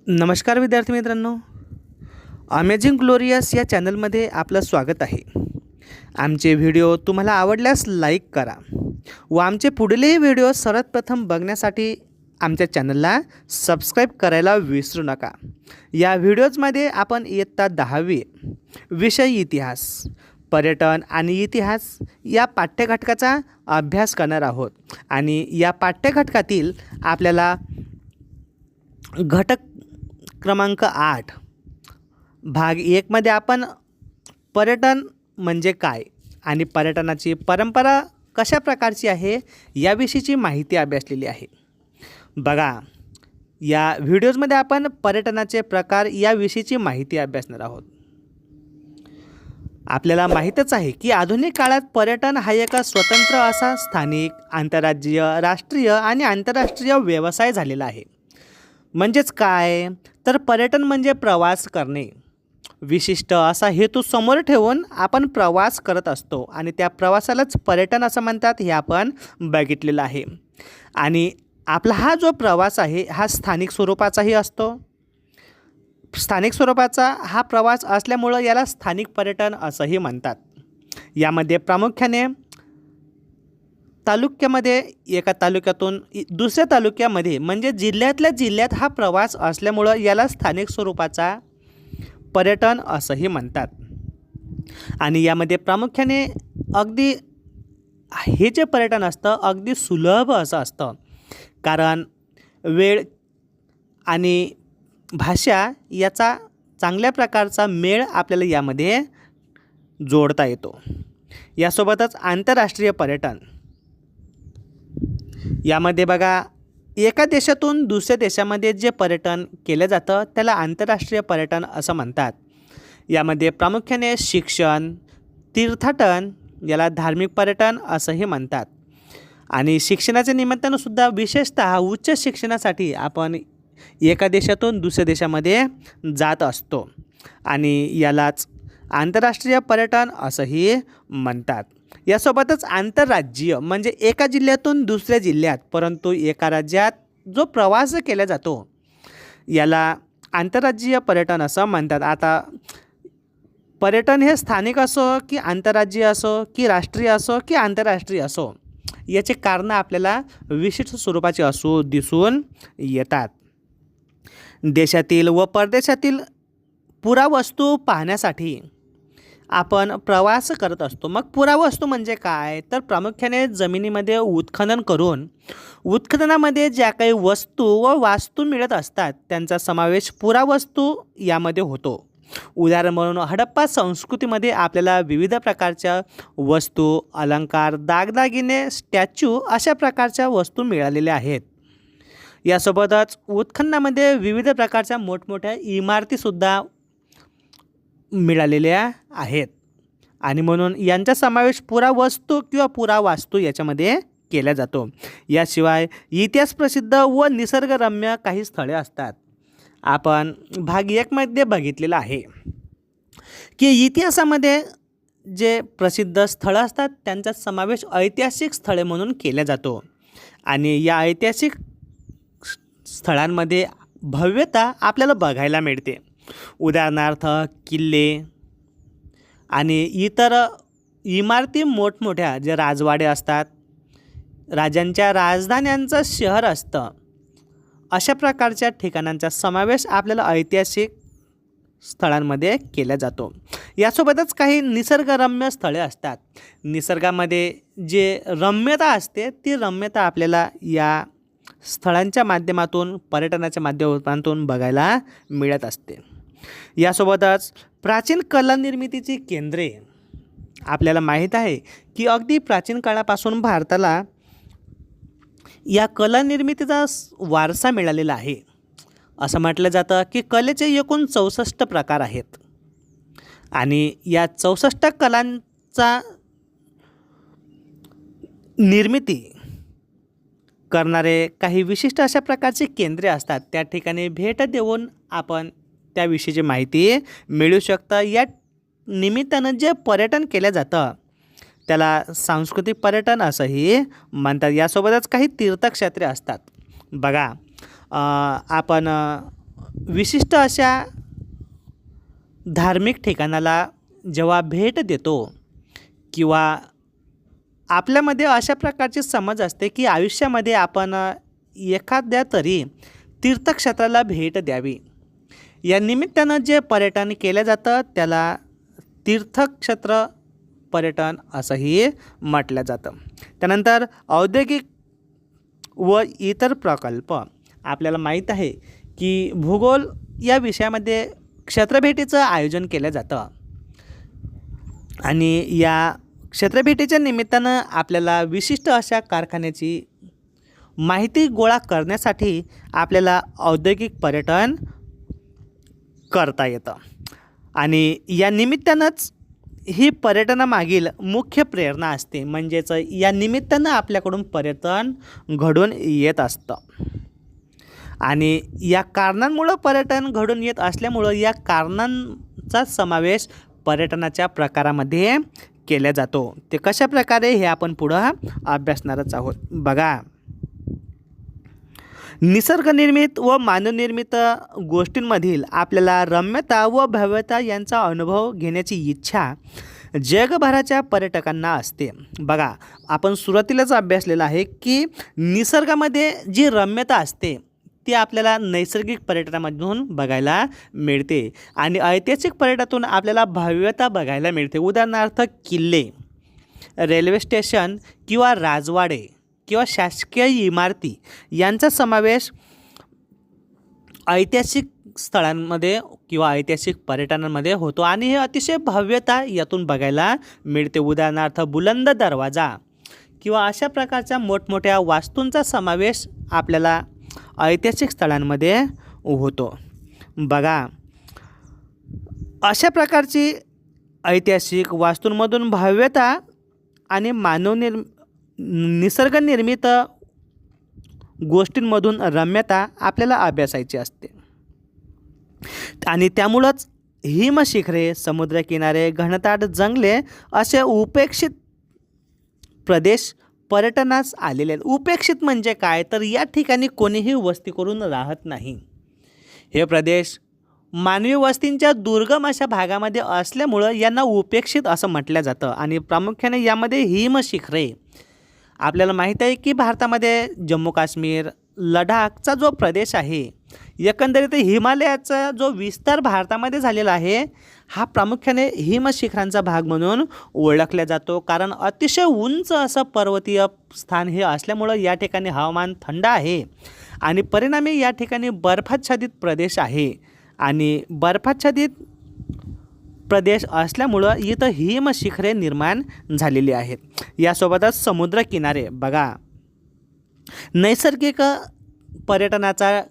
नमस्कार विद्यार्थी मित्रांनो, अमेझिंग ग्लोरियस या चॅनलमध्ये आपलं स्वागत आहे. आमचे व्हिडिओ तुम्हाला आवडल्यास लाईक करा व आमचे पुढीलही व्हिडिओ सर्वात प्रथम बघण्यासाठी आमच्या चॅनलला सबस्क्राईब करायला विसरू नका. या व्हिडिओजमध्ये आपण इयत्ता 10वी विषय इतिहास, पर्यटन आणि इतिहास या पाठ्यघटकाचा अभ्यास करणार आहोत. आणि या पाठ्यघटकातील आपल्याला घटक क्रमांक 8 भाग 1 मध्ये आपण पर्यटन म्हणजे काय आणि पर्यटनाची परंपरा कशा प्रकारची आहे याविषयीची माहिती अभ्यासलेली आहे. बघा, या व्हिडिओजमध्ये आपण पर्यटनाचे प्रकार याविषयीची माहिती अभ्यासणार आहोत. आपल्याला माहीतच आहे की आधुनिक काळात पर्यटन हा एक स्वतंत्र असा स्थानिक, आंतरराज्यीय, राष्ट्रीय आणि आंतरराष्ट्रीय व्यवसाय झालेला आहे. म्हणजेच काय तर पर्यटन म्हणजे प्रवास करणे. विशिष्ट असा हेतू समोर ठेवून आपण प्रवास करत असतो आणि त्या प्रवासालाच पर्यटन असं म्हणतात, हे आपण बघितलेलं आहे. आणि आपला हा जो प्रवास आहे हा स्थानिक स्वरूपाचाही असतो. स्थानिक स्वरूपाचा हा प्रवास असल्यामुळं याला स्थानिक पर्यटन असंही म्हणतात. यामध्ये प्रामुख्याने तालुक्यामध्ये एका तालुक्यातून दुसऱ्या तालुक्यामध्ये म्हणजे जिल्ह्यातल्या जिल्ह्यात हा प्रवास असल्यामुळं याला स्थानिक स्वरूपाचा पर्यटन असंही म्हणतात. आणि यामध्ये प्रामुख्याने अगदी हे जे पर्यटन असतं अगदी सुलभ असं असतं, कारण वेळ आणि भाषा याचा चांगल्या प्रकारचा मेळ आपल्याला यामध्ये जोडता येतो. यासोबतच आंतरराष्ट्रीय पर्यटन, यामध्ये बघा, एका देशातून दुसऱ्या देशामध्ये जे पर्यटन केलं जातं त्याला आंतरराष्ट्रीय पर्यटन असं म्हणतात. यामध्ये प्रामुख्याने शिक्षण, तीर्थाटन याला धार्मिक पर्यटन असंही म्हणतात. आणि शिक्षणाच्या निमित्तानंसुद्धा विशेषतः उच्च शिक्षणासाठी आपण एका देशातून दुसऱ्या देशामध्ये जात असतो आणि यालाच आंतरराष्ट्रीय पर्यटन असंही म्हणतात. यासोबतच आंतरराज्यीय म्हणजे एका जिल्ह्यातून दुसऱ्या जिल्ह्यात परंतु एका राज्यात जो प्रवास केला जातो याला आंतरराज्यीय पर्यटन असं म्हणतात. आता पर्यटन हे स्थानिक असो की आंतरराज्यीय असो की राष्ट्रीय असो की आंतरराष्ट्रीय असो, याचे कारणं आपल्याला विशिष्ट स्वरूपाचे असो दिसून येतात. देशातील व परदेशातील पुरावस्तू पाहण्यासाठी आपण प्रवास करत असतो. मग पुरावस्तू म्हणजे काय तर प्रामुख्याने जमिनीमध्ये उत्खनन करून उत्खननामध्ये ज्या काही वस्तू व वास्तू मिळत असतात त्यांचा समावेश पुरावस्तू यामध्ये होतो. उदाहरण म्हणून हडप्पा संस्कृतीमध्ये आपल्याला विविध प्रकारच्या वस्तू, अलंकार, दागदागिने, स्टॅच्यू अशा प्रकारच्या वस्तू मिळालेल्या आहेत. यासोबतच उत्खननामध्ये विविध प्रकारच्या मोठमोठ्या इमारतीसुद्धा मिळालेल्या आहेत आणि म्हणून यांचा समावेश पुरावस्तू किंवा पुरावास्तू याच्यामध्ये केला जातो. याशिवाय इतिहास प्रसिद्ध व निसर्गरम्य काही स्थळे असतात. आपण भाग 1 मध्ये बघितलेलं आहे की इतिहासामध्ये जे प्रसिद्ध स्थळं असतात त्यांचा समावेश ऐतिहासिक स्थळे म्हणून केला जातो. आणि या ऐतिहासिक स्थळांमध्ये भव्यता आपल्याला बघायला मिळते. उदाहरणार्थ किल्ले आणि इतर इमारती, मोठमोठ्या जे राजवाडे असतात, राजांच्या राजधान्यांचं शहर असतं, अशा प्रकारच्या ठिकाणांचा समावेश आपल्याला ऐतिहासिक स्थळांमध्ये केला जातो. यासोबतच काही निसर्गरम्य स्थळे असतात. निसर्गामध्ये जे रम्यता असते ती रम्यता आपल्याला या स्थळांच्या माध्यमातून, पर्यटनाच्या माध्यमातून बघायला मिळत असते. यासोबतच प्राचीन कला निर्मितीची केंद्रे, आपल्याला माहीत आहे की अगदी प्राचीन काळापासून भारताला या कला निर्मितीचा वारसा मिळालेला आहे. असं म्हटलं जातं की कलेचे एकूण 64 प्रकार आहेत आणि या 64 कलांचा निर्मिती करणारे काही विशिष्ट अशा प्रकारचे केंद्रे असतात. त्या ठिकाणी भेट देऊन आपण त्याविषयीची माहिती मिळू शकतं. या निमित्तानं जे पर्यटन केलं जातं त्याला सांस्कृतिक पर्यटन असंही म्हणतात. यासोबतच काही तीर्थक्षेत्रे असतात. बघा, आपण विशिष्ट अशा धार्मिक ठिकाणाला जेव्हा भेट देतो किंवा आपल्यामध्ये अशा प्रकारची समज असते की आयुष्यामध्ये आपण एखाद्या तरी तीर्थक्षेत्राला भेट द्यावी, या निमित्तानं जे पर्यटन केलं जातं त्याला तीर्थक्षेत्र पर्यटन असंही म्हटलं जातं. त्यानंतर औद्योगिक व इतर प्रकल्प. आपल्याला माहीत आहे की भूगोल या विषयामध्ये क्षेत्रभेटीचं आयोजन केलं जातं आणि या क्षेत्रभेटीच्या निमित्तानं आपल्याला विशिष्ट अशा कारखान्याची माहिती गोळा करण्यासाठी आपल्याला औद्योगिक पर्यटन करता येतं आणि या निमित्तानंच ही पर्यटनामागील मुख्य प्रेरणा असते. म्हणजेच या निमित्तानं आपल्याकडून पर्यटन घडून येत असतं आणि या कारणांमुळं पर्यटन घडून येत असल्यामुळं या कारणांचा समावेश पर्यटनाच्या प्रकारामध्ये केला जातो. ते कशा प्रकारे हे आपण पुढं अभ्यासणारच आहोत. बघा, निसर्गनिर्मित व मानवनिर्मित गोष्टींमधील आपल्याला रम्यता व भव्यता यांचा अनुभव घेण्याची इच्छा जगभराच्या पर्यटकांना असते. बघा, आपण सुरुवातीलाच अभ्यासलेलं आहे की निसर्गामध्ये जी रम्यता असते ती आपल्याला नैसर्गिक पर्यटनामधून बघायला मिळते आणि ऐतिहासिक पर्यटनातून आपल्याला भव्यता बघायला मिळते. उदाहरणार्थ किल्ले, रेल्वे स्टेशन किंवा राजवाडे किंवा शासकीय इमारती यांचा समावेश ऐतिहासिक स्थळांमध्ये किंवा ऐतिहासिक पर्यटनांमध्ये होतो आणि हे अतिशय भव्यता यातून बघायला मिळते. उदाहरणार्थ बुलंद दरवाजा किंवा अशा प्रकारच्या मोठमोठ्या वास्तूंचा समावेश आपल्याला ऐतिहासिक स्थळांमध्ये होतो. बघा, अशा प्रकारची ऐतिहासिक वास्तूंमधून भव्यता आणि निसर्गनिर्मित गोष्टींमधून रम्यता आपल्याला अभ्यासायची असते आणि त्यामुळंच हिमशिखरे, समुद्रकिनारे, घनदाट जंगले असे उपेक्षित प्रदेश पर्यटनास आलेले आहेत. उपेक्षित म्हणजे काय, तर या ठिकाणी कोणीही वस्ती करून राहत नाही. हे प्रदेश मानवी वस्तींच्या दुर्गम अशा भागामध्ये असल्यामुळं यांना उपेक्षित असं म्हटलं जातं आणि प्रामुख्याने यामध्ये हिमशिखरे. आपल्याला माहीत आहे की भारतामध्ये जम्मू काश्मीर, लडाखचा जो प्रदेश आहे, एकंदरीत हिमालयाचा जो विस्तार भारतामध्ये झालेला आहे हा प्रामुख्याने हिमशिखरांचा भाग म्हणून ओळखला जातो. कारण अतिशय उंच असं पर्वतीय स्थान हे असल्यामुळं या ठिकाणी हवामान थंड आहे आणि परिणामी या ठिकाणी बर्फाच्छादित प्रदेश आहे आणि बर्फाच्छादित प्रदेश असल्यामुळं इथं हिमशिखरे निर्माण झालेली आहेत. यासोबतच समुद्रकिनारे. बघा, नैसर्गिक पर्यटनाचा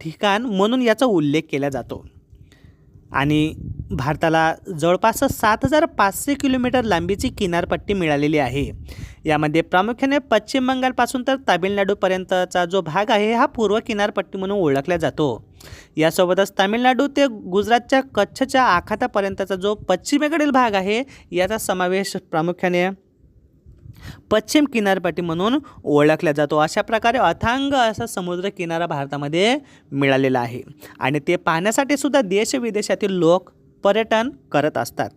ठिकाण म्हणून याचा उल्लेख केला जातो आणि भारताला जवळपास 7,500 किलोमीटर लांबीची किनारपट्टी मिळालेली आहे. यामध्ये प्रामुख्याने पश्चिम बंगालपासून तर तामिळनाडूपर्यंतचा जो भाग आहे हा पूर्व किनारपट्टी म्हणून ओळखला जातो. यासोबतच तामिळनाडू ते गुजरातच्या कच्छच्या आखातापर्यंतचा जो पश्चिमेकडील भाग आहे याचा समावेश प्रामुख्याने पश्चिम किनारपट्टी म्हणून ओळखला जातो. अशा प्रकारे अथांग असा समुद्र किनारा भारतामध्ये मिळालेला आहे आणि ते पाहण्यासाठी सुद्धा देश विदेशातील लोक पर्यटन करत असतात.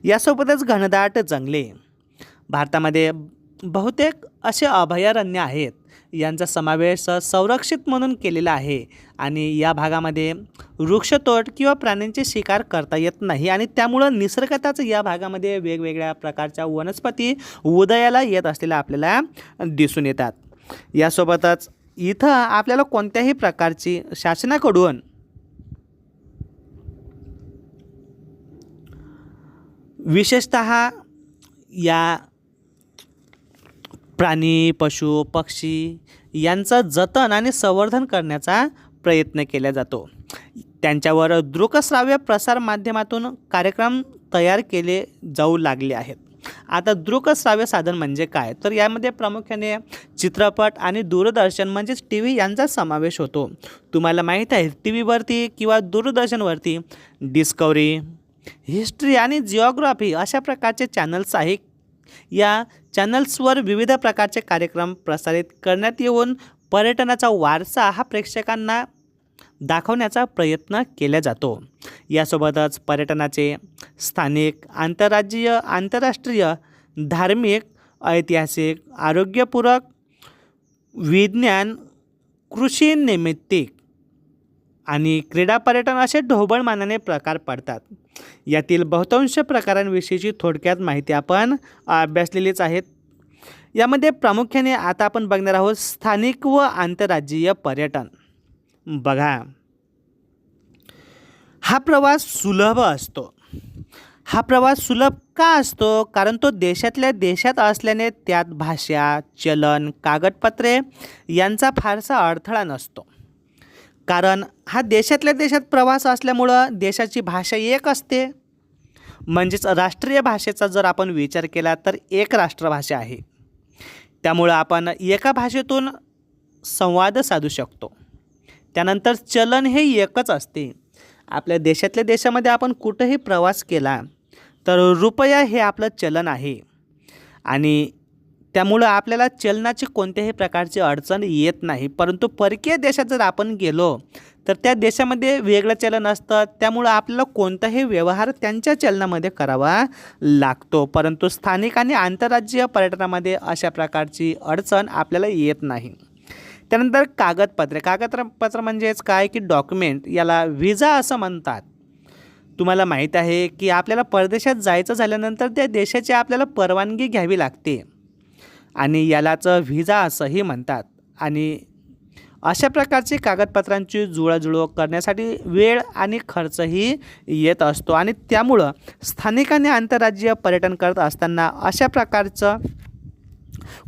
यासोबतच घनदाट जंगले. भारतामध्ये बहुतेक असे अभयारण्य आहेत, यांचा समावेश संरक्षित म्हणून केलेला आहे आणि या भागामध्ये वृक्षतोड किंवा प्राण्यांची शिकार करता येत नाही आणि त्यामुळं निसर्गताच या भागामध्ये वेगवेगळ्या प्रकारच्या वनस्पती उदयाला येत असलेल्या आपल्याला दिसून येतात. यासोबतच इथं आपल्याला कोणत्याही प्रकारची शासनाकडून विशेषतः या प्राणी, पशु, पक्षी यांचं जतन आणि संवर्धन करण्याचा प्रयत्न केला जातो. त्यांच्यावर दृकश्राव्य प्रसार माध्यमातून कार्यक्रम तयार केले जाऊ लागले आहेत. आता दृकश्राव्य साधन म्हणजे काय, तर यामध्ये प्रामुख्याने चित्रपट आणि दूरदर्शन म्हणजेच TV यांचा समावेश होतो. तुम्हाला माहीत आहे TV किंवा दूरदर्शनवरती डिस्कवरी, हिस्ट्री आणि जिओग्राफी अशा प्रकारचे चॅनल्स आहेत. या चॅनल्सवर विविध प्रकारचे कार्यक्रम प्रसारित करण्यात येऊन पर्यटनाचा वारसा हा प्रेक्षकांना दाखवण्याचा प्रयत्न केला जातो. यासोबतच पर्यटनाचे स्थानिक, आंतरराज्यीय, आंतरराष्ट्रीय, धार्मिक, ऐतिहासिक, आरोग्यपूरक, विज्ञान, कृषी, नैमित्तिक आणि क्रीडा पर्यटन असे ढोबळमानाने प्रकार पडतात. यातील बहुतांश प्रकारांविषयीची थोडक्यात माहिती आपण अभ्यासलेलीच आहेत. यामध्ये प्रामुख्याने आता आपण बघणार आहोत स्थानिक व आंतरराज्यीय पर्यटन. बघा, हा प्रवास सुलभ असतो. हा प्रवास सुलभ का असतो? कारण तो देशातल्या देशात असल्याने त्यात भाषा, चलन, कागदपत्रे यांचा फारसा अडथळा नसतो. कारण हा देशातल्या देशात प्रवास असल्यामुळं देशाची भाषा एक असते. म्हणजेच राष्ट्रीय भाषेचा जर आपण विचार केला तर एक राष्ट्रभाषा आहे. त्यामुळं आपण एका भाषेतून संवाद साधू शकतो. त्यानंतर चलन हे एकच असते. आपल्या देशातल्या देशामध्ये आपण कुठंही प्रवास केला तर रुपया हे आपलं चलन आहे आणि त्यामुळं आपल्याला चलनाची कोणत्याही प्रकारची अडचण येत नाही. परंतु परकीय देशात जर आपण गेलो तर त्या देशामध्ये वेगळं चलन असतं. त्यामुळं आपल्याला कोणताही व्यवहार त्यांच्या चलनामध्ये करावा लागतो. परंतु स्थानिक आणि आंतरराज्यीय पर्यटनामध्ये अशा प्रकारची अडचण आपल्याला येत नाही. त्यानंतर कागदपत्र म्हणजेच काय की डॉक्युमेंट, याला व्हिजा असं म्हणतात. तुम्हाला माहीत आहे की आपल्याला परदेशात जायचं झाल्यानंतर त्या देशाची आपल्याला परवानगी घ्यावी लागते आणि यालाच व्हिजा असंही म्हणतात. आणि अशा प्रकारची कागदपत्रांची जुळवाजुळव करण्यासाठी वेळ आणि खर्चही येत असतो आणि त्यामुळं स्थानिक आणि आंतरराज्यीय पर्यटन करत असताना अशा प्रकारचं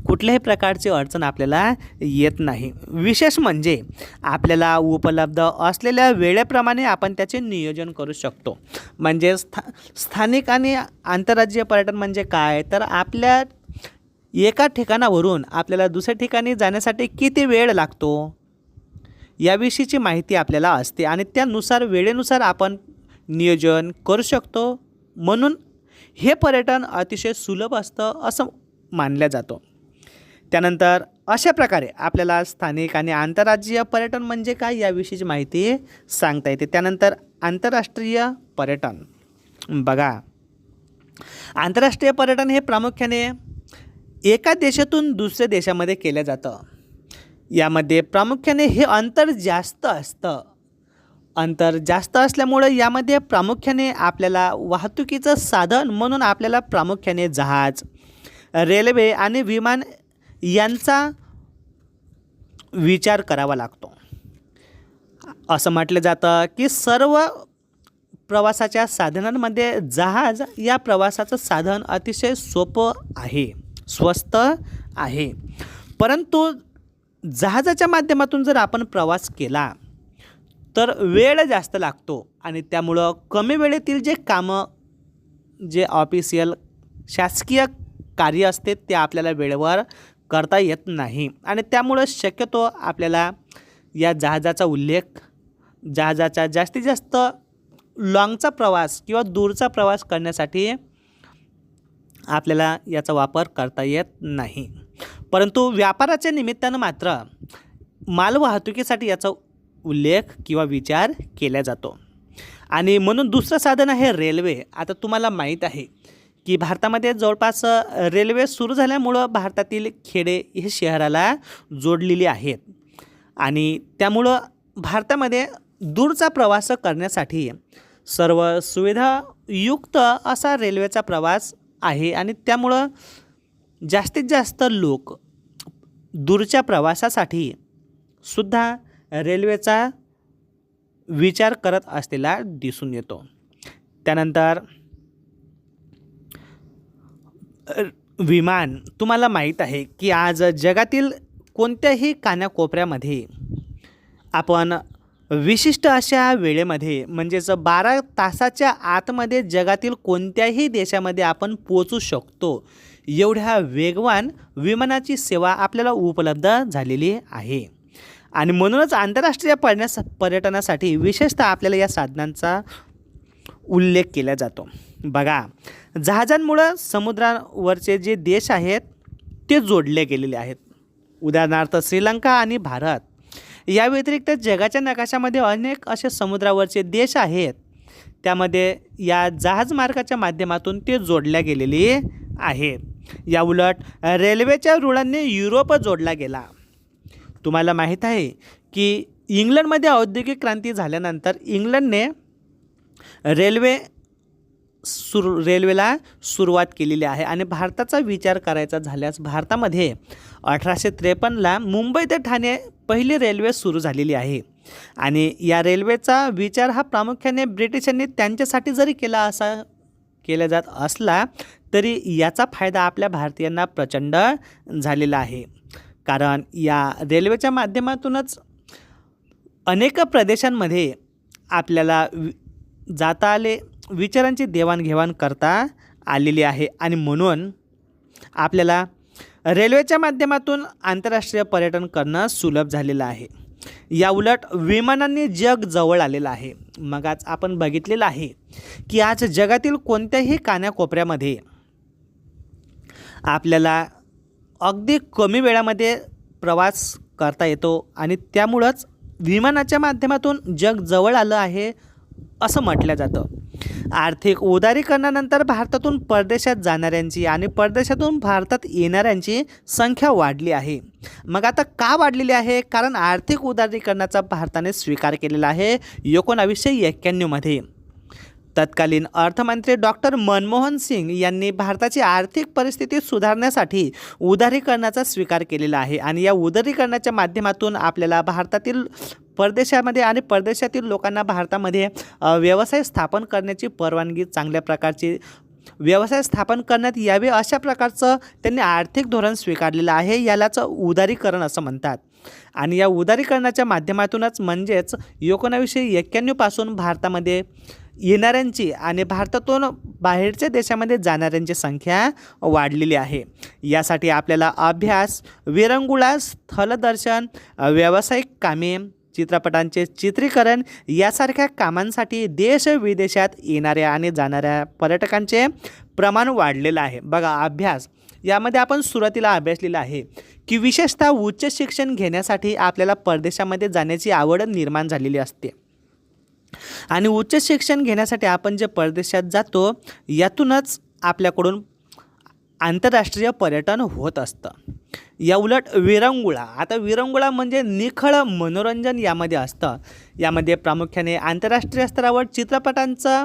कुठल्याही प्रकारची अडचण आपल्याला येत नाही. विशेष म्हणजे आपल्याला उपलब्ध असलेल्या वेळेप्रमाणे आपण त्याचे नियोजन करू शकतो. म्हणजे स्थानिक आणि आंतरराज्यीय पर्यटन म्हणजे काय तर आपल्या एका ठिकाणावरून आपल्याला दुसऱ्या ठिकाणी जाण्यासाठी किती वेळ लागतो याविषयीची माहिती आपल्याला असते आणि त्यानुसार वेळेनुसार आपण नियोजन करू शकतो. म्हणून हे पर्यटन अतिशय सुलभ असतं असं मानलं जातं. त्यानंतर अशा प्रकारे आपल्याला स्थानिक आणि आंतरराज्यीय पर्यटन म्हणजे काय याविषयीची माहिती सांगता येते. त्यानंतर आंतरराष्ट्रीय पर्यटन. बघा, आंतरराष्ट्रीय पर्यटन हे प्रामुख्याने एका देशातून दुसऱ्या देशामध्ये केलं जातं. यामध्ये प्रामुख्याने हे अंतर जास्त असतं. अंतर जास्त असल्यामुळं यामध्ये प्रामुख्याने आपल्याला वाहतुकीचं साधन म्हणून आपल्याला प्रामुख्याने जहाज, रेल्वे आणि विमान यांचा विचार करावा लागतो. असं म्हटलं जातं की सर्व प्रवासाच्या साधनांमध्ये जहाज या प्रवासाचं साधन अतिशय सोपं आहे, स्वस्त आहे. परंतु जहाजाच्या माध्यमातून जर आपण प्रवास केला तर वेळ जास्त लागतो आणि त्यामुळं कमी वेळेतील जे कामं, जे ऑफिशियल शासकीय कार्य असते ते आपल्याला वेळेवर करता येत नाही आणि त्यामुळं शक्यतो आपल्याला या जहाजाचा जास्तीत जास्त लाँगचा प्रवास किंवा दूरचा प्रवास करण्यासाठी आपल्याला याचा वापर करता येत नाही. परंतु व्यापाराच्या निमित्तानं मात्र मालवाहतुकीसाठी याचा उल्लेख किंवा विचार केला जातो. आणि म्हणून दुसरं साधन आहे रेल्वे. आता तुम्हाला माहीत आहे की भारतामध्ये जवळपास रेल्वे सुरू झाल्यामुळं भारतातील खेडे हे शहराला जोडलेली आहेत आणि त्यामुळं भारतामध्ये दूरचा प्रवास करण्यासाठी सर्व सुविधायुक्त असा रेल्वेचा प्रवास आहे आणि त्यामुळं जास्तीत जास्त लोक दूरच्या प्रवासासाठी सुद्धा रेल्वेचा विचार करत असलेला दिसून येतो. त्यानंतर विमान. तुम्हाला माहीत आहे की आज जगातील कोणत्याही कानाकोपऱ्यामध्ये आपण विशिष्ट अशा वेळेमध्ये म्हणजेच 12 तासाच्या आतमध्ये जगातील कोणत्याही देशामध्ये आपण पोचू शकतो एवढ्या वेगवान विमानाची सेवा आपल्याला उपलब्ध झालेली आहे. आणि म्हणूनच आंतरराष्ट्रीय पर्यटनासाठी विशेषतः आपल्याला या साधनांचा उल्लेख केला जातो. बघा, जहाजांमुळं समुद्रावरचे जे देश आहेत ते जोडले गेलेले आहेत. उदाहरणार्थ श्रीलंका आणि भारत या व्यतिरिक्त जगाच्या नकाशामध्ये अनेक असे समुद्रावरचे देश आहेत, त्यामध्ये या जहाजमार्गाच्या माध्यमातून ते जोडल्या गेलेले आहेत. या उलट रेल्वेच्या रुळांनी युरोप जोडला गेला. तुम्हाला माहीत आहे की इंग्लंडमध्ये औद्योगिक क्रांती झाल्यानंतर इंग्लंडने रेल्वेला सुरुवात केलेली आहे. आणि भारताचा विचार करायचा झाल्यास भारतामध्ये 1853ला मुंबई ते ठाणे पहिली रेल्वे सुरू झालेली आहे. आणि या रेल्वेचा विचार हा प्रामुख्याने ब्रिटिशांनी त्यांच्यासाठी जरी केला जात असला तरी याचा फायदा आपल्या भारतीयांना प्रचंड झालेला आहे. कारण या रेल्वेच्या माध्यमातूनच अनेक प्रदेशांमध्ये आपल्याला जाता आले, विचारांची देवाणघेवाण करता आलेली आहे. आणि म्हणून आपल्याला रेल्वेच्या माध्यमातून आंतरराष्ट्रीय पर्यटन करणं सुलभ झालेलं आहे. या उलट विमानांनी जग जवळ आलेलं आहे. मग आज आपण बघितलेलं आहे की आज जगातील कोणत्याही कानाकोपऱ्यामध्ये आपल्याला अगदी कमी वेळामध्ये प्रवास करता येतो. आणि त्यामुळंच विमानाच्या माध्यमातून जग जवळ आलं आहे असं म्हटलं जातं. आर्थिक उदारीकरणानंतर भारतातून परदेशात जाणाऱ्यांची आणि परदेशातून भारतात येणाऱ्यांची संख्या वाढली आहे. मग आता का वाढलेली आहे? कारण आर्थिक उदारीकरणाचा भारताने स्वीकार केलेला आहे 1991मध्ये. तत्कालीन अर्थमंत्री डॉक्टर मनमोहन सिंग यांनी भारताची आर्थिक परिस्थिती सुधारण्यासाठी उदारीकरणाचा स्वीकार केलेला आहे. आणि या उदारीकरणाच्या माध्यमातून आपल्याला भारतातील परदेशामध्ये आणि परदेशातील लोकांना भारतामध्ये व्यवसाय स्थापन करण्याची परवानगी, चांगल्या प्रकारची व्यवसाय स्थापन करण्यात यावे अशा प्रकारचं त्यांनी आर्थिक धोरण स्वीकारलेलं आहे. यालाच उदारीकरण असं म्हणतात. आणि या उदारीकरणाच्या माध्यमातूनच म्हणजेच 1991 पासून भारतामध्ये येणाऱ्यांची आणि भारतातून बाहेरच्या देशामध्ये जाणाऱ्यांची संख्या वाढलेली आहे. यासाठी आपल्याला अभ्यास, विरंगुळा, स्थलदर्शन, व्यावसायिक कामे, चित्रपटांचे चित्रीकरण यासारख्या कामांसाठी देश विदेशात येणाऱ्या आणि जाणाऱ्या पर्यटकांचे प्रमाण वाढलेलं आहे. बघा, अभ्यास यामध्ये आपण सुरुवातीला अभ्यासलेलं आहे की विशेषतः उच्च शिक्षण घेण्यासाठी आपल्याला परदेशामध्ये जाण्याची आवड निर्माण झालेली असते. आणि उच्च शिक्षण घेण्यासाठी आपण जे परदेशात जातो यातूनच आपल्याकडून आंतरराष्ट्रीय पर्यटन होत असतं. या उलट विरंगुळा, आता विरंगुळा म्हणजे निखळ मनोरंजन यामध्ये असतं. यामध्ये प्रामुख्याने आंतरराष्ट्रीय स्तरावर चित्रपटांचा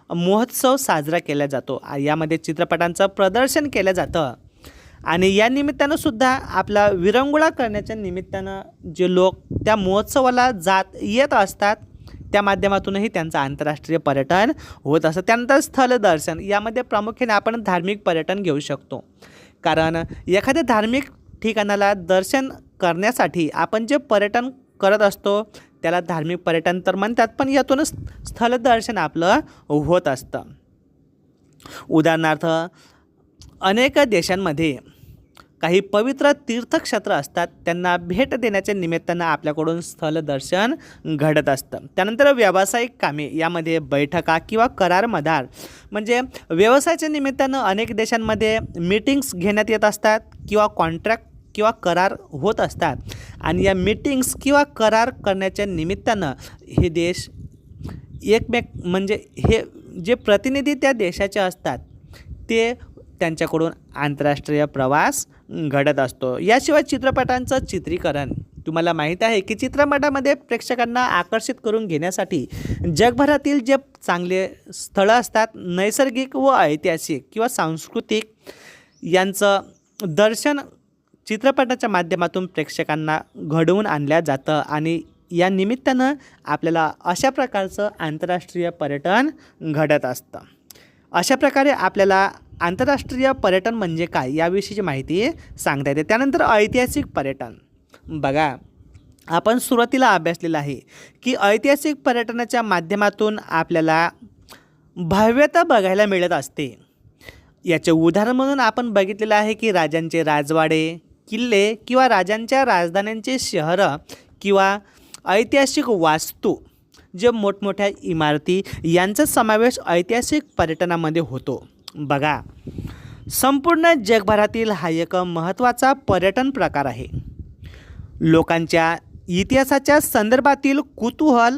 महोत्सव साजरा केला जातो. यामध्ये चित्रपटांचं प्रदर्शन केलं जातं. आणि या निमित्तानं सुद्धा आपला विरंगुळा करण्याच्या निमित्तानं जे लोक त्या महोत्सवाला येत असतात त्या माध्यमातूनही त्यांचं आंतरराष्ट्रीय पर्यटन होत असतं. त्यानंतर स्थलदर्शन, यामध्ये प्रामुख्याने आपण धार्मिक पर्यटन घेऊ शकतो. कारण एखाद्या धार्मिक ठिकाणाला दर्शन करण्यासाठी आपण जे पर्यटन करत असतो त्याला धार्मिक पर्यटन तर म्हणतात, पण यातूनच स्थलदर्शन आपलं होत असतं. उदाहरणार्थ, अनेक देशांमध्ये काही पवित्र तीर्थक्षेत्र असतात, त्यांना भेट देण्याच्या निमित्तानं आपल्याकडून स्थलदर्शन घडत असतं. त्यानंतर व्यावसायिक कामे, यामध्ये बैठका किंवा करार मधार म्हणजे व्यवसायाच्या निमित्तानं अनेक देशांमध्ये मीटिंग्स घेण्यात येत असतात किंवा कॉन्ट्रॅक्ट किंवा करार होत असतात. आणि या मीटिंग्स किंवा करार करण्याच्या निमित्तानं हे देश म्हणजे हे जे प्रतिनिधी त्या देशाचे असतात ते त्यांच्याकडून आंतरराष्ट्रीय प्रवास घडत असतो. याशिवाय चित्रपटांचं चित्रीकरण, तुम्हाला माहीत आहे की चित्रपटामध्ये प्रेक्षकांना आकर्षित करून घेण्यासाठी जगभरातील जे चांगले स्थळं असतात, नैसर्गिक व ऐतिहासिक किंवा सांस्कृतिक, यांचं दर्शन चित्रपटाच्या माध्यमातून प्रेक्षकांना घडवून आणलं जातं. आणि या निमित्तानं आपल्याला अशा प्रकारचं आंतरराष्ट्रीय पर्यटन घडत असतं. अशा प्रकारे आपल्याला आंतरराष्ट्रीय पर्यटन म्हणजे काय याविषयीची माहिती सांगता येते. त्यानंतर ऐतिहासिक पर्यटन, बघा आपण सुरुवातीला अभ्यासलेलं आहे की ऐतिहासिक पर्यटनाच्या माध्यमातून आपल्याला भव्यता बघायला मिळत असते. याचे उदाहरण म्हणून आपण बघितलेलं आहे की राजांचे राजवाडे, किल्ले किंवा राजांच्या राजधान्यांचे शहरं किंवा ऐतिहासिक वास्तू, जे मोठमोठ्या इमारती यांचा समावेश ऐतिहासिक पर्यटनामध्ये होतो. बघा, संपूर्ण जगभरातील हा एक महत्त्वाचा पर्यटन प्रकार आहे. लोकांच्या इतिहासाच्या संदर्भातील कुतूहल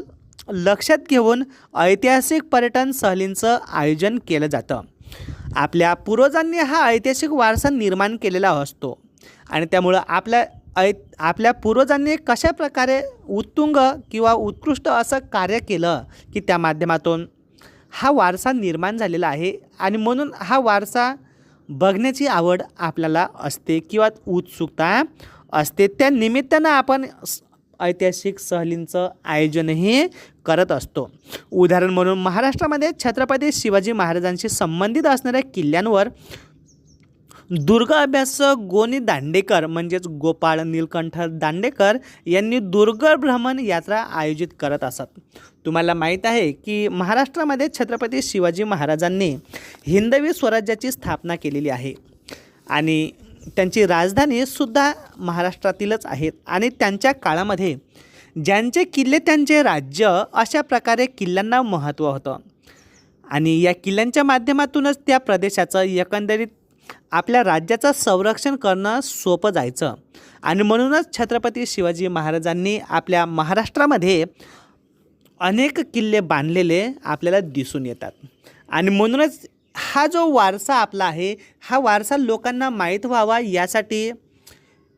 लक्षात घेऊन ऐतिहासिक पर्यटन सहलींचं आयोजन केलं जातं. आपल्या पूर्वजांनी हा ऐतिहासिक वारसा निर्माण केलेला असतो आणि त्यामुळं आपल्या पूर्वजांनी कशा प्रकारे उत्तुंग किंवा उत्कृष्ट असं कार्य केलं की त्या माध्यमातून हा वारसा निर्माण झालेला आहे आणि म्हणून हा वारसा बघण्याची आवड आपल्याला असते किंवा उत्सुकता असते. त्या निमित्तानं आपण ऐतिहासिक सहलींचं आयोजनही करत असतो. उदाहरण म्हणून महाराष्ट्रामध्ये छत्रपती शिवाजी महाराजांशी संबंधित असणाऱ्या किल्ल्यांवर दुर्ग अभ्यासक गोनी दांडेकर म्हणजेच गोपाळ नीलकंठ दांडेकर यांनी दुर्ग भ्रमण यात्रा आयोजित करत असत. तुम्हाला माहीत आहे की महाराष्ट्रामध्ये छत्रपती शिवाजी महाराजांनी हिंदवी स्वराज्याची स्थापना केलेली आहे आणि त्यांची राजधानीसुद्धा महाराष्ट्रातीलच आहेत आणि त्यांच्या काळामध्ये ज्यांचे किल्ले त्यांचे राज्य अशा प्रकारे किल्ल्यांना महत्त्व होतं आणि या किल्ल्यांच्या माध्यमातूनच त्या प्रदेशाचं एकंदरीत आपल्या राज्याचं संरक्षण करणं सोपं जायचं आणि म्हणूनच छत्रपती शिवाजी महाराजांनी आपल्या महाराष्ट्रामध्ये अनेक किल्ले बांधलेले आपल्याला दिसून येतात आणि म्हणूनच हा जो वारसा आपला आहे हा वारसा लोकांना माहीत व्हावा यासाठी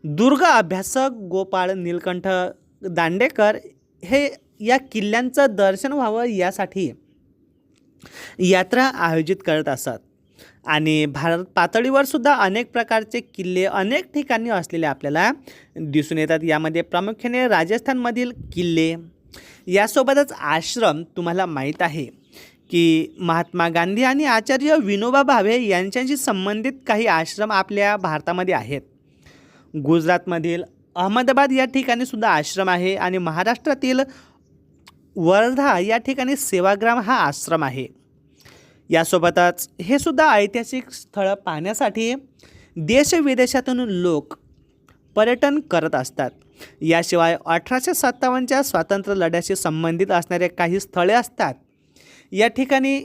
दुर्ग अभ्यासक गोपाळ नीलकंठ दांडेकर हे या किल्ल्यांचं दर्शन व्हावं यासाठी यात्रा आयोजित करत असत आणि भारत पातळीवर सुद्धा अनेक प्रकारचे किल्ले अनेक ठिकाणी असलेले आपल्याला दिसून येतात. यामध्ये प्रामुख्याने राजस्थानमधील किल्ले यासोबतच आश्रम. तुम्हाला माहीत आहे की महात्मा गांधी आणि आचार्य विनोबा भावे यांच्याशी संबंधित काही आश्रम आपल्या भारतामध्ये आहेत. गुजरातमधील अहमदाबाद या ठिकाणी सुद्धा आश्रम आहे आणि महाराष्ट्रातील वर्धा या ठिकाणी सेवाग्राम हा आश्रम आहे. यासोबतच हे सुद्धा ऐतिहासिक स्थळं पाहण्यासाठी देशविदेशातून लोक पर्यटन करत असतात. याशिवाय 1857च्या स्वातंत्र्य लढ्याशी संबंधित असणारे काही स्थळे असतात. या ठिकाणी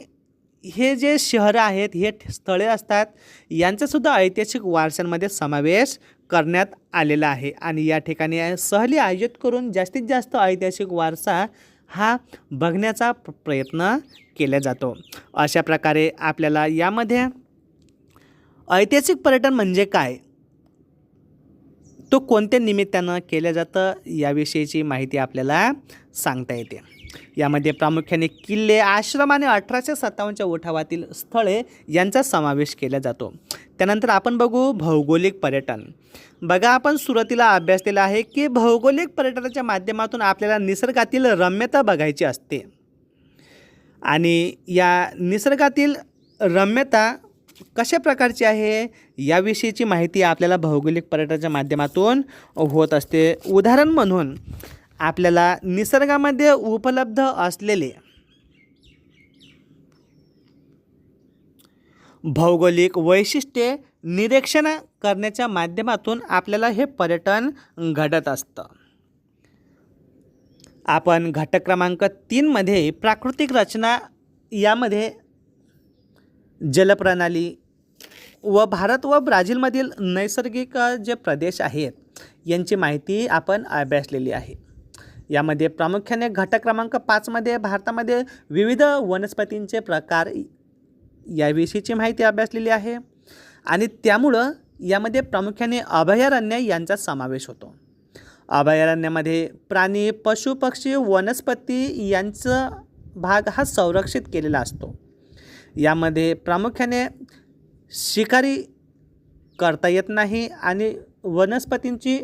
हे जे शहरं आहेत हे स्थळे असतात यांचासुद्धा ऐतिहासिक वारसांमध्ये समावेश करण्यात आलेला आहे आणि या ठिकाणी सहली आयोजित करून जास्तीत जास्त ऐतिहासिक वारसा हा बघण्याचा प्रयत्न केला जातो. अशा प्रकारे आपल्याला यामध्ये ऐतिहासिक पर्यटन म्हणजे काय, तो कोणत्या निमित्तानं केलं जातं याविषयीची माहिती आपल्याला सांगता येते. यामध्ये प्रामुख्याने किल्ले, आश्रम आणि 1857च्या उठावातील स्थळे यांचा समावेश केला जातो. त्यानंतर आपण बघू भौगोलिक पर्यटन. बघा, आपण सुरुवातीला अभ्यासलेला आहे की भौगोलिक पर्यटनाच्या माध्यमातून आपल्याला निसर्गातील रम्यता बघायची असते आणि या निसर्गातील रम्यता कशा प्रकारची आहे याविषयीची माहिती आपल्याला भौगोलिक पर्यटनाच्या माध्यमातून होत असते. उदाहरण म्हणून आपल्याला निसर्गामध्ये उपलब्ध असलेले भौगोलिक वैशिष्ट्ये निरीक्षण करण्याच्या माध्यमातून आपल्याला हे पर्यटन घडत असतं. आपण घटक क्रमांक 3 मध्ये प्राकृतिक रचना यामध्ये जलप्रणाली व भारत व ब्राझीलमधील नैसर्गिक जे प्रदेश आहेत यांची माहिती आपण अभ्यासलेली आहे. यामध्ये प्रामुख्याने घटक क्रमांक 5 मध्ये भारतामध्ये विविध वनस्पतींचे प्रकार याविषयीची माहिती अभ्यासलेली आहे आणि त्यामुळं यामध्ये प्रामुख्याने अभयारण्य यांचा समावेश होतो. अभयारण्यामध्ये प्राणी, पशु, पक्षी, वनस्पती यांचा भाग हा संरक्षित केलेला असतो. यामध्ये प्रामुख्याने शिकारी करता येत नाही आणि वनस्पतींची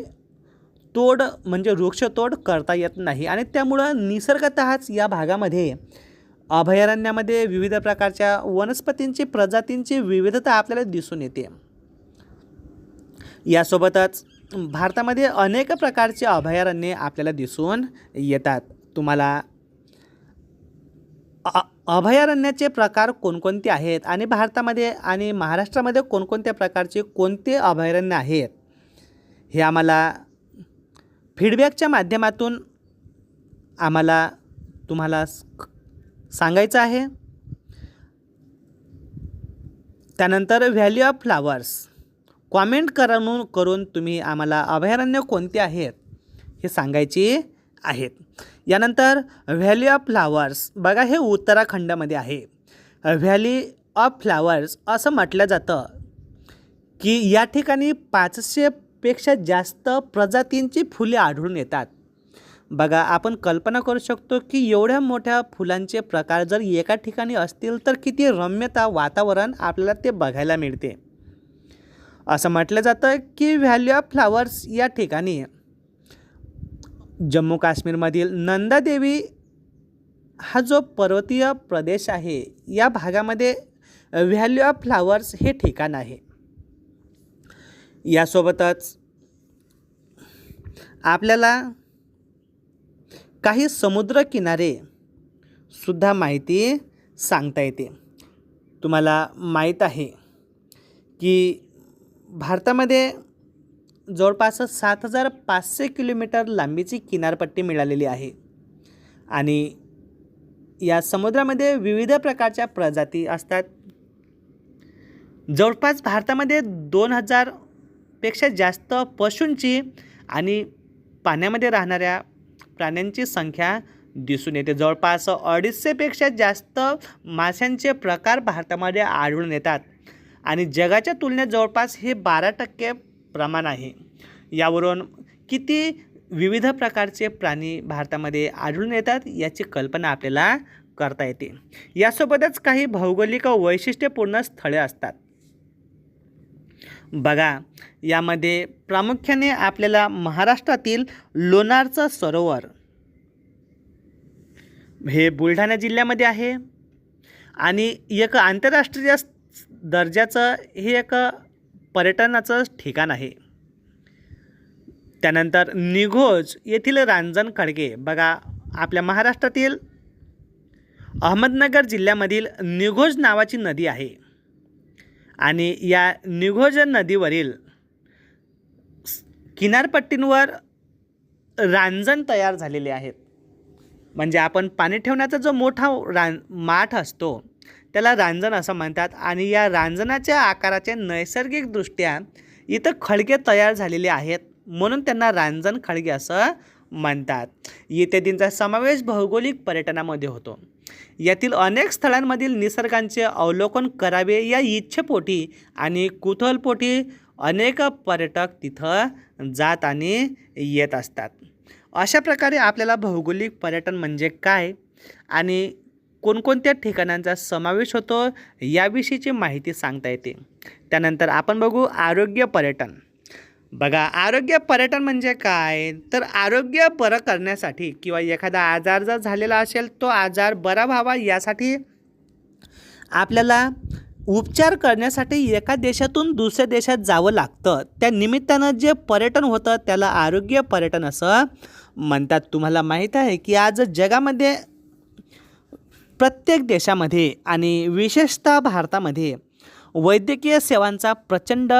तोड म्हणजे वृक्षतोड करता येत नाही आणि त्यामुळं निसर्गतःच या भागामध्ये अभयारण्यामध्ये विविध प्रकारच्या वनस्पतींची प्रजातींची विविधता आपल्याला दिसून येते. यासोबतच भारतामध्ये अनेक प्रकारचे अभयारण्ये आपल्याला दिसून येतात. तुम्हाला अभयारण्याचे प्रकार कोणकोणते आहेत आणि भारतामध्ये आणि महाराष्ट्रामध्ये कोणकोणत्या प्रकारचे कोणते अभयारण्य आहेत हे आम्हाला फीडबॅकच्या माध्यमातून तुम्हाला सांगायचं आहे. त्यानंतर व्हॅली ऑफ फ्लावर्स कॉमेंट करून तुम्ही आम्हाला अभयारण्य कोणते आहेत हे सांगायची आहेत. यानंतर व्हॅली ऑफ फ्लावर्स, बघा हे उत्तराखंडमध्ये आहे. व्हॅली ऑफ फ्लावर्स असं म्हटलं जातं की या ठिकाणी 500पेक्षा जास्त प्रजातींची फुले आढळून येतात. बघा आपण कल्पना करू शकतो की एवढ्या मोठ्या फुलांचे प्रकार जर एका ठिकाणी असतील तर किती रम्यता वातावरण आपल्याला ते बघायला मिळते. असं म्हटलं जातं की व्हॅली ऑफ फ्लावर्स या ठिकाणी जम्मू काश्मीरमधील नंदादेवी हा जो पर्वतीय प्रदेश आहे या भागामध्ये व्हॅली ऑफ फ्लावर्स हे ठिकाण आहे. यासोबतच आपल्याला काही समुद्रकिनारे सुद्धा माहिती सांगता येते. तुम्हाला माहीत आहे की भारतामध्ये जवळपास 7500 किलोमीटर लांबीची किनारपट्टी मिळालेली आहे आणि या समुद्रामध्ये विविध प्रकारच्या प्रजाती असतात. जवळपास भारतामध्ये 2000पेक्षा जास्त पशूंची आणि पाण्यामध्ये राहणाऱ्या प्राण्यांची संख्या दिसून येते. जवळपास 250पेक्षा जास्त माशांचे प्रकार भारतामध्ये आढळून येतात आणि जगाच्या तुलनेत जवळपास हे 12% प्रमाण आहे. यावरून किती विविध प्रकारचे प्राणी भारतामध्ये आढळून येतात याची कल्पना आपल्याला करता येते. यासोबतच काही भौगोलिक वैशिष्ट्यपूर्ण स्थळे असतात. बघा यामध्ये प्रामुख्याने आपल्याला महाराष्ट्रातील लोणारचं सरोवर हे बुलढाणा जिल्ह्यामध्ये आहे आणि एक आंतरराष्ट्रीय दर्जाचं हे एक पर्यटनाचं ठिकाण आहे. त्यानंतर निघोज येथील रांजण खळगे, बघा आपल्या महाराष्ट्रातील अहमदनगर जिल्ह्यामधील निघोज नावाची नदी आहे आणि या निघोज नदीवरील किनारपट्टींवर रांजण तयार झालेले आहेत. म्हणजे आपण पाणी ठेवण्याचा जो मोठा माठ असतो त्याला रांजण असं म्हणतात आणि या रांजणाच्या आकाराचे नैसर्गिकदृष्ट्या इथं खळगे तयार झालेले आहेत म्हणून त्यांना रांजण खळगे असं म्हणतात. इत्यादींचा समावेश भौगोलिक पर्यटनामध्ये होतो. यातील अनेक स्थळांमधील निसर्गांचे अवलोकन करावे या इच्छेपोटी आणि कुतूहलपोटी अनेक पर्यटक तिथं जात आणि येत असतात. अशा प्रकारे आपल्याला भौगोलिक पर्यटन म्हणजे काय आणि कोणकोणत्या ठिकाणांचा समावेश होतो याविषयीची माहिती सांगता येते. त्यानंतर आपण बघू आरोग्य पर्यटन. बघा आरोग्य पर्यटन म्हणजे काय, तर आरोग्य बरं करण्यासाठी किंवा एखादा आजार जर झालेला असेल तो आजार बरा व्हावा यासाठी आपल्याला उपचार करण्यासाठी एका देशातून दुसऱ्या देशात जावं लागतं. त्या निमित्तानं जे पर्यटन होतं त्याला आरोग्य पर्यटन असं म्हणतात. तुम्हाला माहीत आहे की आज जगामध्ये प्रत्येक देशामध्ये आणि विशेषतः भारतामध्ये वैद्यकीय सेवांचा प्रचंड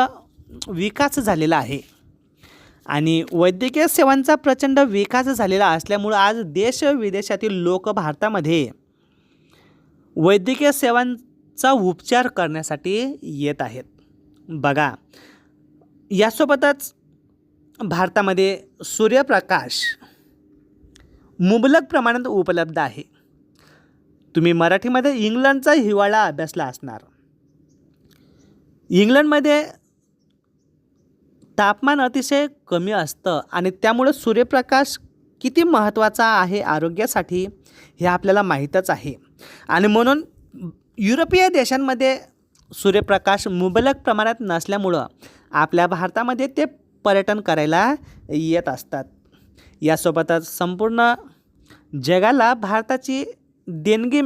विकास झालेला आहे आणि वैद्यकीय सेवांचा प्रचंड विकास झालेला असल्यामुळं आज देश विदेशातील लोक भारतामध्ये वैद्यकीय सेवांचा उपचार करण्यासाठी येत आहेत. बघा यासोबतच भारतामध्ये सूर्यप्रकाश मुबलक प्रमाणात उपलब्ध आहे. तुम्ही मराठीमध्ये इंग्लंडचा हिवाळा अभ्यासला असणार. इंग्लंडमध्ये तापमान अतिशय कमी असतं आणि त्यामुळे सूर्यप्रकाश किती महत्त्वाचा आहे आरोग्यासाठी हे आपल्याला माहीतच आहे आणि म्हणून युरोपीय देशांमध्ये सूर्यप्रकाश मुबलक प्रमाणात नसल्यामुळं आपल्या भारतामध्ये ते पर्यटन करायला येत असतात. यासोबतच संपूर्ण जगाला भारताची देणगी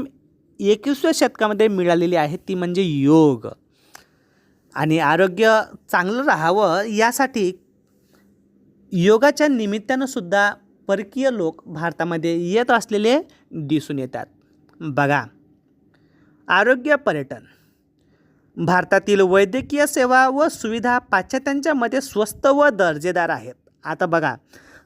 21व्या शतकामध्ये मिळालेली आहे ती म्हणजे योग आणि आरोग्य चांगलं राहावं यासाठी योगाच्या निमित्तानं सुद्धा परकीय लोक भारतामध्ये येत असलेले दिसून येतात. बघा आरोग्य पर्यटन भारतातील वैद्यकीय सेवा व सुविधा पाश्चात्यांच्या मध्ये स्वस्त व दर्जेदार आहेत. आता बघा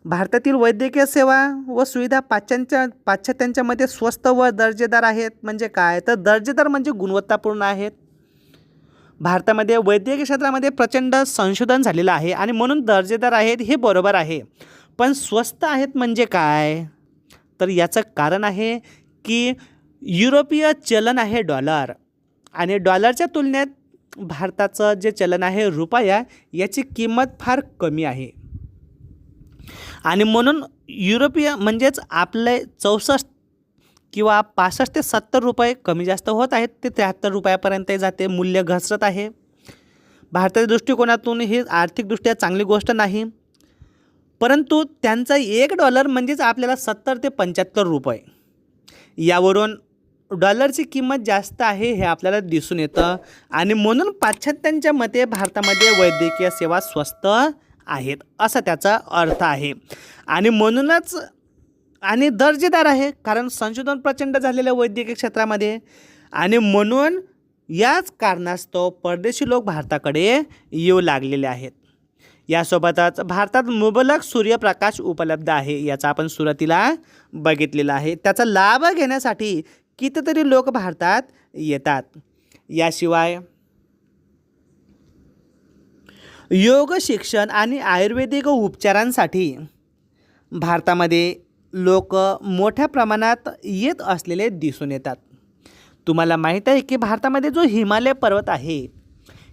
भारतातील वैद्यकीय सेवा व सुविधा पाश्चात्यांच्या मध्ये स्वस्त व दर्जेदार आहेत म्हणजे काय, तर दर्जेदार म्हणजे गुणवत्तापूर्ण आहेत. भारतामध्ये वैद्यकीय क्षेत्रामध्ये प्रचंड संशोधन झालेलं आहे आणि म्हणून दर्जेदार आहेत हे बरोबर आहे. पण स्वस्त आहेत म्हणजे काय? तर याचं कारण आहे की युरोपीय चलन आहे डॉलर, आणि डॉलरच्या तुलनेत भारताचं जे चलन आहे रुपया, याची किंमत फार कमी आहे. आणि म्हणून युरोपीय म्हणजेच आपले 64 किंवा 65 ते 70 रुपये कमी जास्त होत आहेत, ते 73 रुपयापर्यंत जाते, मूल्य घसरत आहे. भारताच्या दृष्टिकोनातून ही आर्थिकदृष्ट्या चांगली गोष्ट नाही, परंतु त्यांचा $1 म्हणजेच आपल्याला 70 ते 75 रुपये. यावरून डॉलरची किंमत जास्त आहे हे आपल्याला दिसून येतं, आणि म्हणून पाश्चात्यांच्या मते भारतामध्ये वैद्यकीय सेवा स्वस्त आहेत असा त्याचा अर्थ आहे. आणि म्हणूनच आणि दर्जेदार आहे, कारण संशोधन प्रचंड झालेलं वैद्यकीय क्षेत्रामध्ये, आणि म्हणून याच कारणास्तव परदेशी लोक भारताकडे येऊ लागलेले आहेत. यासोबतच भारतात मुबलक सूर्यप्रकाश उपलब्ध आहे, याचा आपण सुरुवातीला बघितलेला आहे. त्याचा लाभ घेण्यासाठी कितीतरी लोक भारतात येतात. याशिवाय योग शिक्षण आणि आयुर्वेदिक उपचारांसाठी भारतामध्ये लोक मोठ्या प्रमाणात येत असलेले दिसून येतात. तुम्हाला माहीत आहे की भारतामध्ये जो हिमालय पर्वत आहे,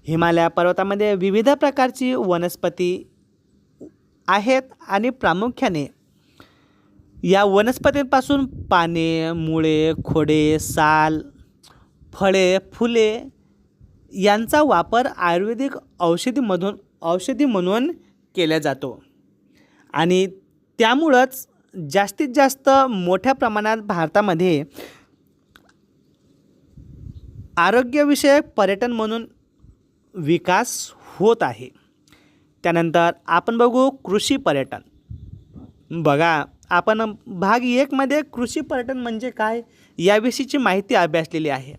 हिमालय पर्वतामध्ये विविध प्रकारची वनस्पती आहेत, आणि प्रामुख्याने या वनस्पतींपासून पाने, मुळे, खोडे, साल, फळे, फुले यांचा वापर आयुर्वेदिक औषधी म्हणून केला जातो. आणि त्यामुळंच जास्तीत जास्त मोठ्या प्रमाणात भारतामध्ये आरोग्यविषयक पर्यटन म्हणून विकास होत आहे. त्यानंतर आपण बघू कृषी पर्यटन. बघा, आपण भाग 1 मध्ये कृषी पर्यटन म्हणजे काय याविषयीची माहिती अभ्यासलेली आहे.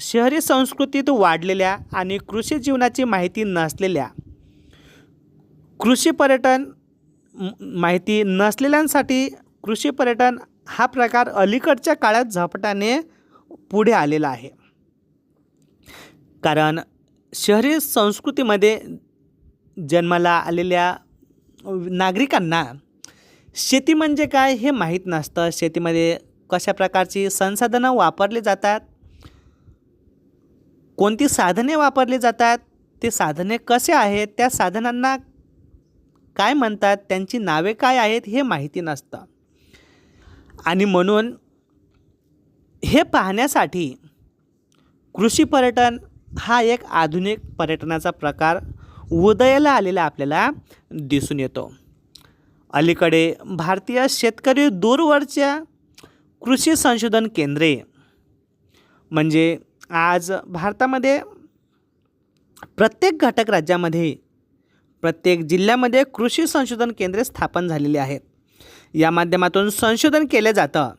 शहरी संस्कृतीत वाढलेल्या आणि कृषी जीवनाची माहिती नसलेल्या माहिती नसलेल्यांसाठी कृषी पर्यटन हा प्रकार अलीकडच्या काळात झपाट्याने पुढे आलेला आहे. कारण शहरी संस्कृतीमध्ये जन्माला आलेल्या नागरिकांना शेती म्हणजे काय हे माहीत नसतं. शेतीमध्ये कशा प्रकारची संसाधनं वापरली जातात, कोणती साधने वापरली जातात, ते साधने कसे आहेत, त्या साधनांना काय म्हणतात, त्यांची नावे काय आहेत हे माहिती नसतं. आणि म्हणून हे पाहण्यासाठी कृषी पर्यटन हा एक आधुनिक पर्यटनाचा प्रकार उदयाला आलेला आपल्याला दिसून येतो. अलीकडे भारतीय शेतकरी दूरवरच्या कृषी संशोधन केंद्रे, म्हणजे आज भारतामध्ये प्रत्येक घटक राज्यामध्ये, प्रत्येक जिल्ह्यामध्ये कृषी संशोधन केंद्रे स्थापन झालेली आहेत. या माध्यमातून संशोधन केले जातं.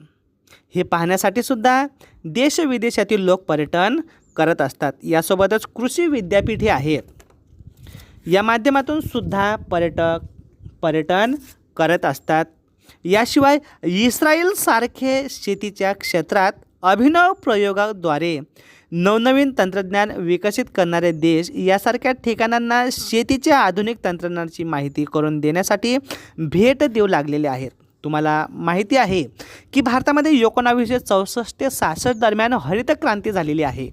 हे पाहण्यासाठी सुद्धा देशविदेशातील लोक पर्यटन करत असतात. यासोबतच कृषी विद्यापीठे आहेत, या माध्यमातून सुद्धा पर्यटक पर्यटन करत असतात. याशिवाय इस्रायलसारखे शेतीच्या क्षेत्रात अभिनव प्रयोगाद्वारे नवनवीन तंत्रज्ञान विकसित करणारे देश यासारख्या ठिकाणांना शेतीच्या आधुनिक तंत्रज्ञानाची माहिती करून देण्यासाठी भेट देऊ लागलेले आहेत. तुम्हाला माहिती आहे की भारतामध्ये 1964 ते 66 दरम्यान हरित क्रांती झालेली आहे.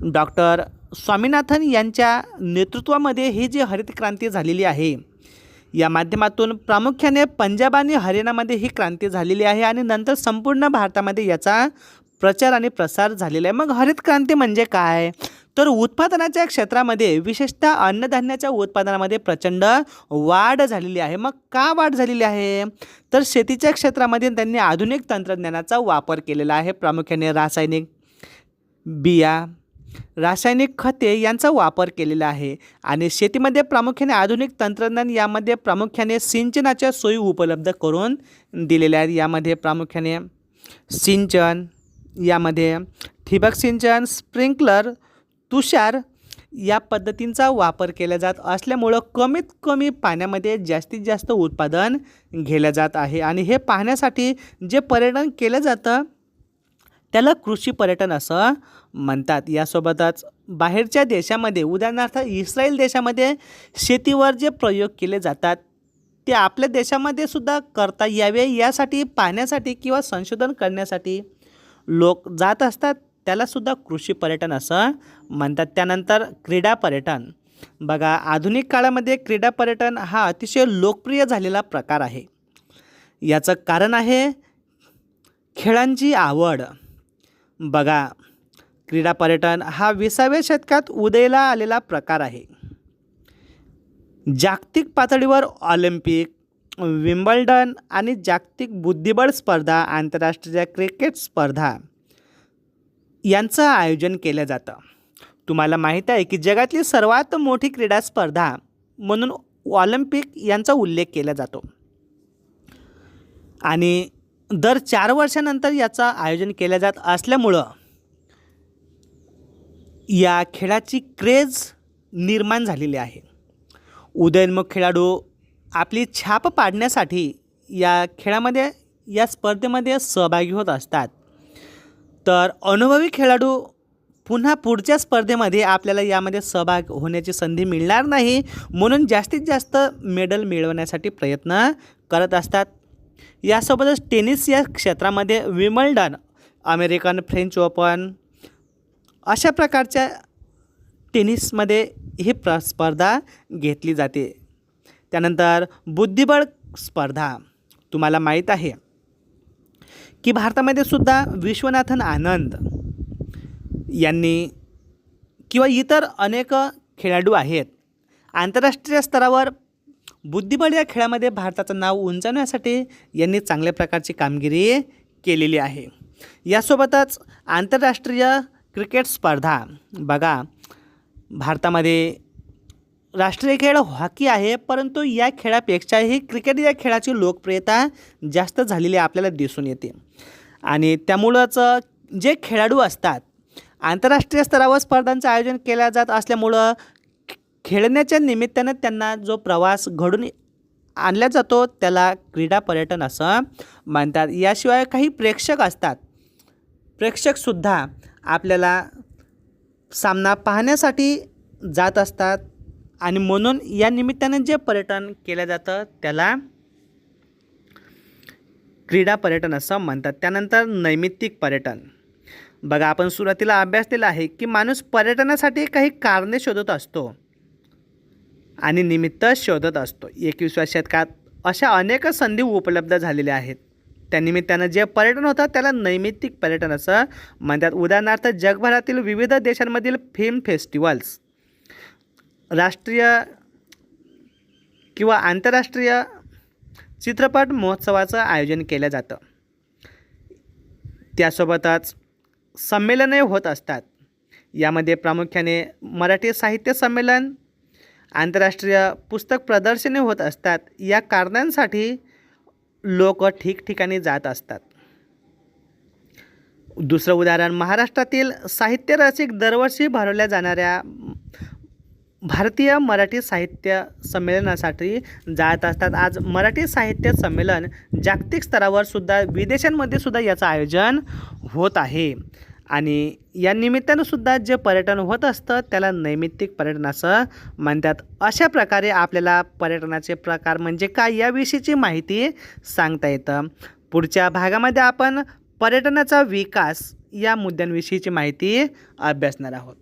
डॉक्टर स्वामीनाथन यांच्या नेतृत्वामध्ये ही जी हरित क्रांती झालेली आहे, या माध्यमातून प्रामुख्याने पंजाब आणि हरियाणामध्ये ही क्रांती झालेली आहे, आणि नंतर संपूर्ण भारतामध्ये याचा प्रचार आणि प्रसार झालेला आहे. मग हरित क्रांती म्हणजे काय? तर उत्पादनाच्या क्षेत्रामध्ये, विशेषतः अन्नधान्याच्या उत्पादनामध्ये प्रचंड वाढ झालेली आहे. मग का वाढ झालेली आहे? तर शेतीच्या क्षेत्रामध्ये त्यांनी आधुनिक तंत्रज्ञानाचा वापर केलेला आहे. प्रामुख्याने रासायनिक बिया, रासायनिक खते यांचा वापर केलेला आहे. आणि शेतीमध्ये प्रामुख्याने आधुनिक तंत्रज्ञान, यामध्ये प्रामुख्याने सिंचनाच्या सोयी उपलब्ध करून दिलेल्या आहेत. यामध्ये प्रामुख्याने सिंचन, यामध्ये ठिबक सिंचन, स्प्रिंकलर, तुषार या पद्धतींचा वापर केला जात असल्यामुळं कमीत कमी पाण्यामध्ये जास्तीत जास्त उत्पादन घेतलं जात आहे. आणि हे पाहण्यासाठी जे पर्यटन केलं जातं त्याला कृषी पर्यटन असं म्हणतात. यासोबतच बाहेरच्या देशामध्ये उदाहरणार्थ इस्रायल देशामध्ये शेतीवर जे प्रयोग केले जातात ते आपल्या देशामध्ये सुद्धा करता यावे यासाठी पाहण्यासाठी किंवा संशोधन करण्यासाठी लोक जात असतात. त्यालासुद्धा कृषी पर्यटन असं म्हणतात. त्यानंतर क्रीडा पर्यटन. बघा, आधुनिक काळामध्ये क्रीडा पर्यटन हा अतिशय लोकप्रिय झालेला प्रकार आहे. याचं कारण आहे खेळांची आवड. बघा, क्रीडा पर्यटन हा 20व्या शतकात उदयाला आलेला प्रकार आहे. जागतिक पातळीवर ऑलिम्पिक, विम्बल्डन आणि जागतिक बुद्धिबळ स्पर्धा, आंतरराष्ट्रीय क्रिकेट स्पर्धा यांचं आयोजन केलं जातं. तुम्हाला माहीत आहे की जगातली सर्वात मोठी क्रीडा स्पर्धा म्हणून ऑलिम्पिक यांचा उल्लेख केला जातो आणि दर 4 वर्षानंतर याचं आयोजन केलं जात असल्यामुळं या खेळाची क्रेज निर्माण झालेली आहे. उदयोन्मुख खेळाडू आपली छाप पाडण्यासाठी या खेळामध्ये या स्पर्धेमध्ये सहभागी होत असतात. तर अनुभवी खेळाडू पुन्हा पुढच्या स्पर्धेमध्ये आपल्याला यामध्ये सहभाग होण्याची संधी मिळणार नाही म्हणून जास्तीत जास्त मेडल मिळवण्यासाठी प्रयत्न करत असतात. यासोबतच टेनिस या क्षेत्रामध्ये विम्बल्डन, अमेरिकन फ्रेंच ओपन अशा प्रकारच्या टेनिसमध्ये ही स्पर्धा घेतली जाते. त्यानंतर बुद्धिबळ स्पर्धा. तुम्हाला माहीत आहे की भारतामध्ये सुद्धा विश्वनाथन आनंद यांनी किंवा इतर अनेक खेळाडू आहेत. आंतरराष्ट्रीय स्तरावर बुद्धिबळ या खेळामध्ये भारताचं नाव उंचावण्यासाठी यांनी चांगल्या प्रकारची कामगिरी केलेली आहे. यासोबतच आंतरराष्ट्रीय क्रिकेट स्पर्धा. बघा, भारतामध्ये राष्ट्रीय खेळ हॉकी आहे, परंतु या खेळापेक्षाही क्रिकेट या खेळाची लोकप्रियता जास्त झालेली आपल्याला दिसून येते आणि त्यामुळंच जे खेळाडू असतात आंतरराष्ट्रीय स्तरावर स्पर्धांचं आयोजन केलं जात असल्यामुळं खेळण्याच्या निमित्तानं त्यांना जो प्रवास घडून आणला जातो त्याला क्रीडा पर्यटन असं म्हणतात. याशिवाय काही प्रेक्षक असतात. प्रेक्षकसुद्धा आपल्याला सामना पाहण्यासाठी जात असतात आणि म्हणून या निमित्तानं जे पर्यटन केलं जातं त्याला क्रीडा पर्यटन असं म्हणतात. त्यानंतर नैमित्तिक पर्यटन. बघा, आपण सुरुवातीला अभ्यासलेला आहे की माणूस पर्यटनासाठी काही कारणे शोधत असतो आणि निमित्त शोधत असतो. 21व्या शतकात अशा अनेक संधी उपलब्ध झालेल्या आहेत. त्यानिमित्तानं जे पर्यटन होतं त्याला नैमित्तिक पर्यटन असं म्हणतात. उदाहरणार्थ जगभरातील विविध देशांमधील फिल्म फेस्टिवल्स, राष्ट्रीय किंवा आंतरराष्ट्रीय चित्रपट महोत्सवाचं आयोजन केलं जातं. त्यासोबतच संमेलने होत असतात. यामध्ये प्रामुख्याने मराठी साहित्य संमेलन, आंतरराष्ट्रीय पुस्तक प्रदर्शने होत असतात. या कारणांसाठी लोक ठिकठिकाणी जात असतात. दुसरं उदाहरण, महाराष्ट्रातील साहित्य रसिक दरवर्षी भरवल्या जाणाऱ्या भारतीय मराठी साहित्य संमेलनासाठी जात असतात. आज मराठी साहित्य संमेलन जागतिक स्तरावर सुद्धा, विदेशांमध्ये सुद्धा याचं आयोजन होत आहे आणि या निमित्तानं सुद्धा जे पर्यटन होत असतं त्याला नैमित्तिक पर्यटन असं म्हणतात. अशा प्रकारे आपल्याला पर्यटनाचे प्रकार म्हणजे काय याविषयीची माहिती सांगता येतं. पुढच्या भागामध्ये आपण पर्यटनाचा विकास या मुद्द्यांविषयीची माहिती अभ्यासणार आहोत.